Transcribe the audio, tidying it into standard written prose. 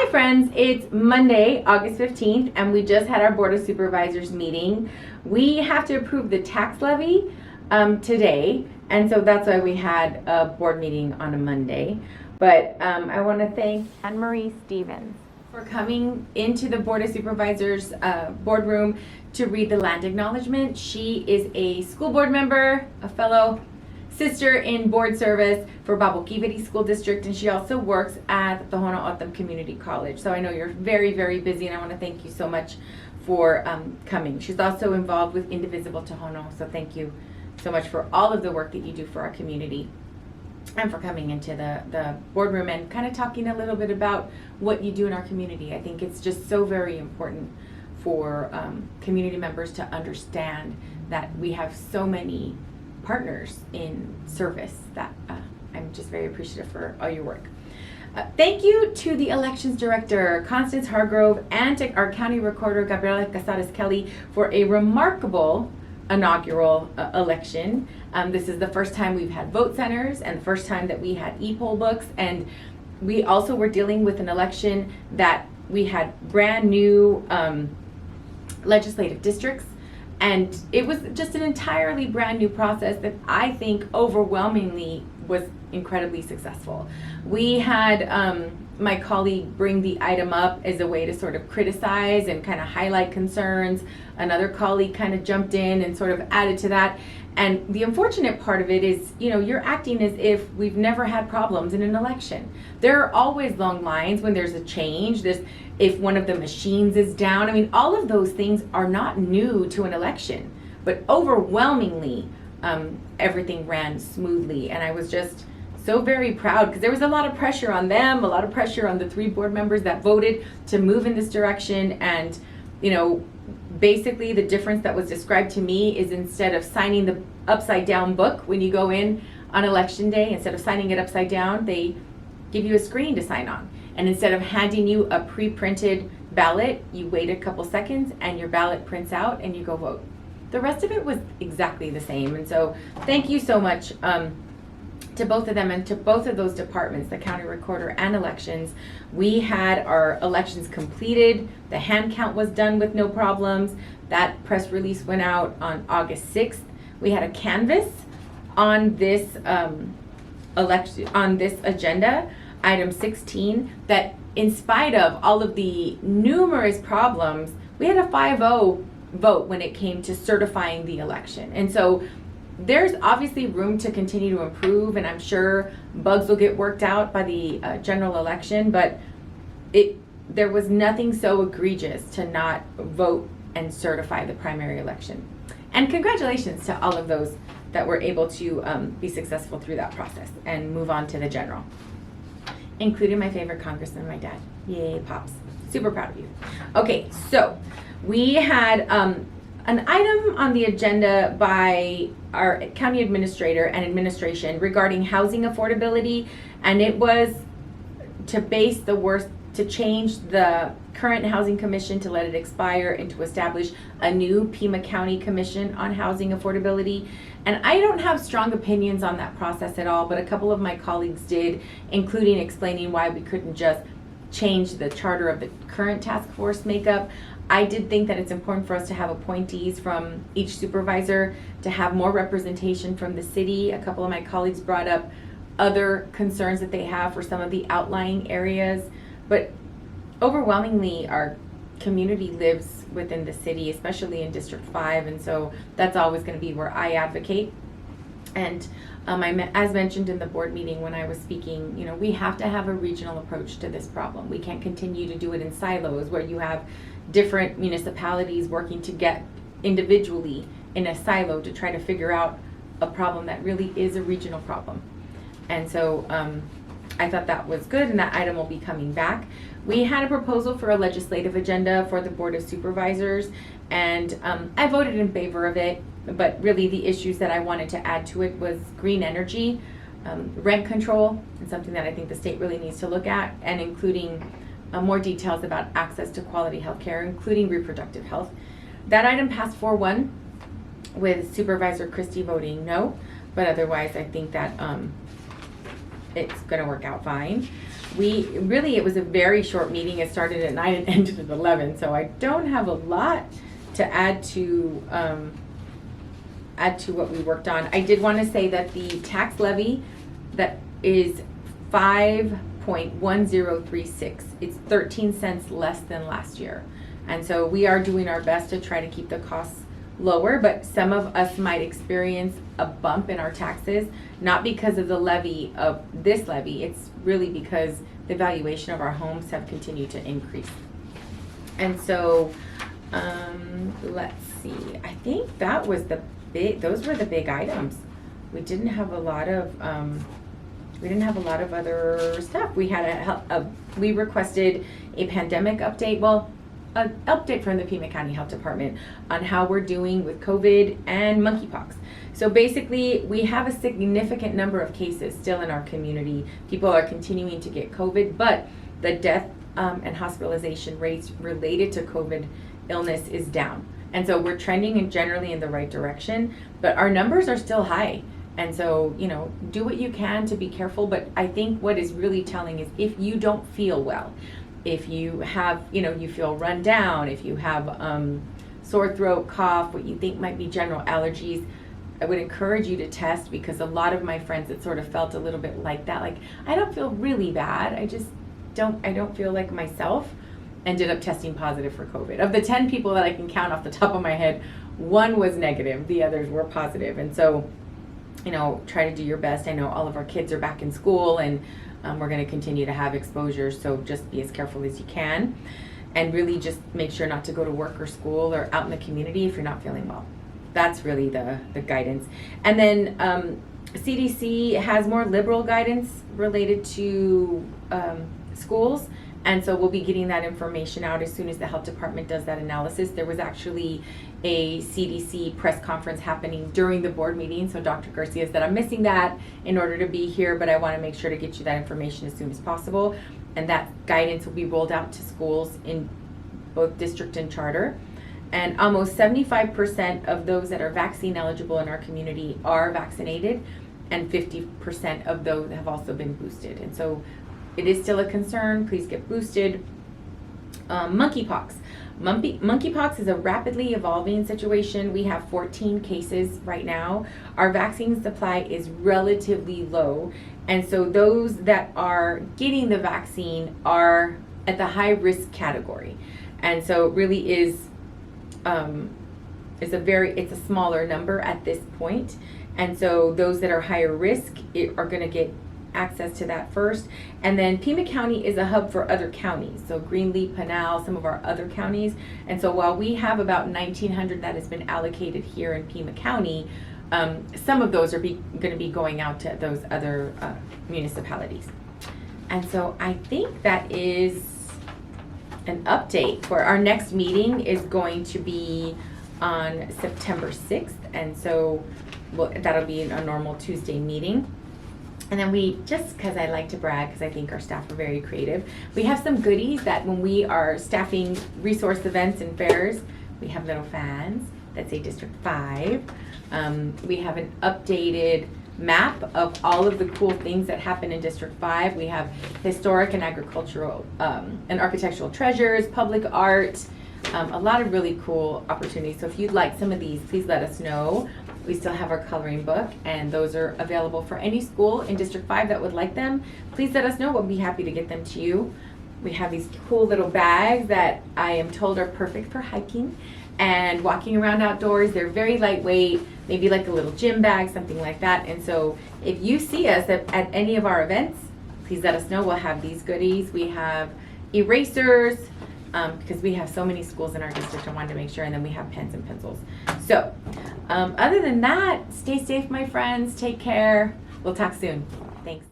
Hi friends, it's Monday, August 15th, and we just had our Board of Supervisors meeting. We have to approve the tax levy today, and so that's why we had a board meeting on a Monday. But I want to thank Anne-Marie Stevens for coming into the Board of Supervisors boardroom to read the land acknowledgement. She is a school board member, a fellow sister in board service for Babokivity School District, and she also works at the Ho'ono O'odham Community College. So I know you're very, very busy, and I want to thank you so much for coming. She's also involved with Indivisible Tohono, so thank you so much for all of the work that you do for our community and for coming into the boardroom and kind of talking a little bit about what you do in our community. I think it's just so very important for community members to understand that we have so many partners in service that I'm just very appreciative for all your work. Thank you to the Elections Director, Constance Hargrove, and to our County Recorder, Gabriela Casares Kelly, for a remarkable inaugural election. This is the first time we've had vote centers and the first time that we had e-poll books, and we also were dealing with an election that we had brand new legislative districts. And it was just an entirely brand new process that I think overwhelmingly was incredibly successful. We had my colleague bring the item up as a way to sort of criticize and kind of highlight concerns. Another colleague kind of jumped in and sort of added to that. And the unfortunate part of it is, you know, you're acting as if we've never had problems in an election. There are always long lines when there's a change. If one of the machines is down. I mean, all of those things are not new to an election, but overwhelmingly, everything ran smoothly. And I was just so very proud because there was a lot of pressure on them, a lot of pressure on the 3 board members that voted to move in this direction. And, you know, basically the difference that was described to me is instead of signing the upside down book when you go in on election day, instead of signing it upside down, they give you a screen to sign on. And instead of handing you a pre-printed ballot, you wait a couple seconds and your ballot prints out and you go vote. The rest of it was exactly the same. And so thank you so much to both of them and to both of those departments, the county recorder and elections. We had our elections completed. The hand count was done with no problems. That press release went out on August 6th. We had a canvass on this agenda, item 16, that in spite of all of the numerous problems, we had a 5-0 vote when it came to certifying the election. And so there's obviously room to continue to improve, and I'm sure bugs will get worked out by the general election, but there was nothing so egregious to not vote and certify the primary election. And congratulations to all of those that were able to be successful through that process and move on to the general, including my favorite congressman, my dad. Yay, Pops. Super proud of you. Okay, so we had an item on the agenda by our county administrator and administration regarding housing affordability, and it was to change the current housing commission, to let it expire, and to establish a new Pima County commission on housing affordability. And I don't have strong opinions on that process at all, but a couple of my colleagues did, including explaining why we couldn't just change the charter of the current task force makeup. I did think that it's important for us to have appointees from each supervisor, to have more representation from the city. A couple of my colleagues brought up other concerns that they have for some of the outlying areas, but overwhelmingly our community lives within the city, especially in District 5, and so that's always going to be where I advocate. And as mentioned in the board meeting when I was speaking, you know, we have to have a regional approach to this problem. We can't continue to do it in silos where you have different municipalities working to get individually in a silo to try to figure out a problem that really is a regional problem. And so I thought that was good, and that item will be coming back. We had a proposal for a legislative agenda for the Board of Supervisors, and I voted in favor of it, but really the issues that I wanted to add to it was green energy, rent control, and something that I think the state really needs to look at, and including more details about access to quality health care, including reproductive health. That item passed 4-1 with Supervisor Christie voting no, but otherwise I think that it's going to work out fine. It was a very short meeting. It started at 9 and ended at 11, so I don't have a lot to add to what we worked on. I did want to say that the tax levy that is 5.1036. It's 13 cents less than last year. And so we are doing our best to try to keep the costs lower, but some of us might experience a bump in our taxes, not because of the levy of this levy. It's really because the valuation of our homes have continued to increase. And so let's see, I think that was those were the big items. We didn't have a lot of other stuff. We had we requested a pandemic update. Well, an update from the Pima County Health Department on how we're doing with COVID and monkeypox. So basically, we have a significant number of cases still in our community. People are continuing to get COVID, but the death and hospitalization rates related to COVID illness is down. And so we're trending generally in the right direction, but our numbers are still high. And so, do what you can to be careful. But I think what is really telling is if you don't feel well, if you have, you feel run down, if you have sore throat, cough, what you think might be general allergies, I would encourage you to test, because a lot of my friends that sort of felt a little bit like that, like, I don't feel really bad, I don't feel like myself, ended up testing positive for COVID. Of the 10 people that I can count off the top of my head, one was negative, the others were positive. And so, try to do your best. I know all of our kids are back in school, and we're going to continue to have exposure, so just be as careful as you can, and really just make sure not to go to work or school or out in the community if you're not feeling well. That's really the guidance. And then CDC has more liberal guidance related to schools, and so we'll be getting that information out as soon as the health department does that analysis. There was actually a CDC press conference happening during the board meeting, so Dr. Garcia said, I'm missing that in order to be here, but I want to make sure to get you that information as soon as possible. And that guidance will be rolled out to schools in both district and charter. And almost 75% of those that are vaccine eligible in our community are vaccinated, and 50% of those have also been boosted. And so it is still a concern. Please get boosted. Monkeypox. Monkeypox is a rapidly evolving situation. We have 14 cases right now. Our vaccine supply is relatively low, and so those that are getting the vaccine are at the high risk category. And so it really is it's a smaller number at this point. And so those that are higher risk are going to get access to that first. And then Pima County is a hub for other counties, so Greenleaf, Pinal, some of our other counties. And so while we have about 1,900 that has been allocated here in Pima County, some of those are going to be going out to those other municipalities. And so I think that is an update. For our next meeting is going to be on September 6th, and so that'll be a normal Tuesday meeting. And then we, just because I like to brag, because I think our staff are very creative, we have some goodies that when we are staffing resource events and fairs, we have little fans that say District 5. We have an updated map of all of the cool things that happen in District 5. We have historic and agricultural and architectural treasures, public art, a lot of really cool opportunities. So if you'd like some of these, please let us know. We still have our coloring book, and those are available for any school in District 5 that would like them. Please let us know. We'll be happy to get them to you. We have these cool little bags that I am told are perfect for hiking and walking around outdoors. They're very lightweight, maybe like a little gym bag, something like that. And so if you see us at any of our events, please let us know. We'll have these goodies. We have erasers, because we have so many schools in our district, I wanted to make sure, and then we have pens and pencils. So other than that, stay safe, my friends. Take care. We'll talk soon. Thanks.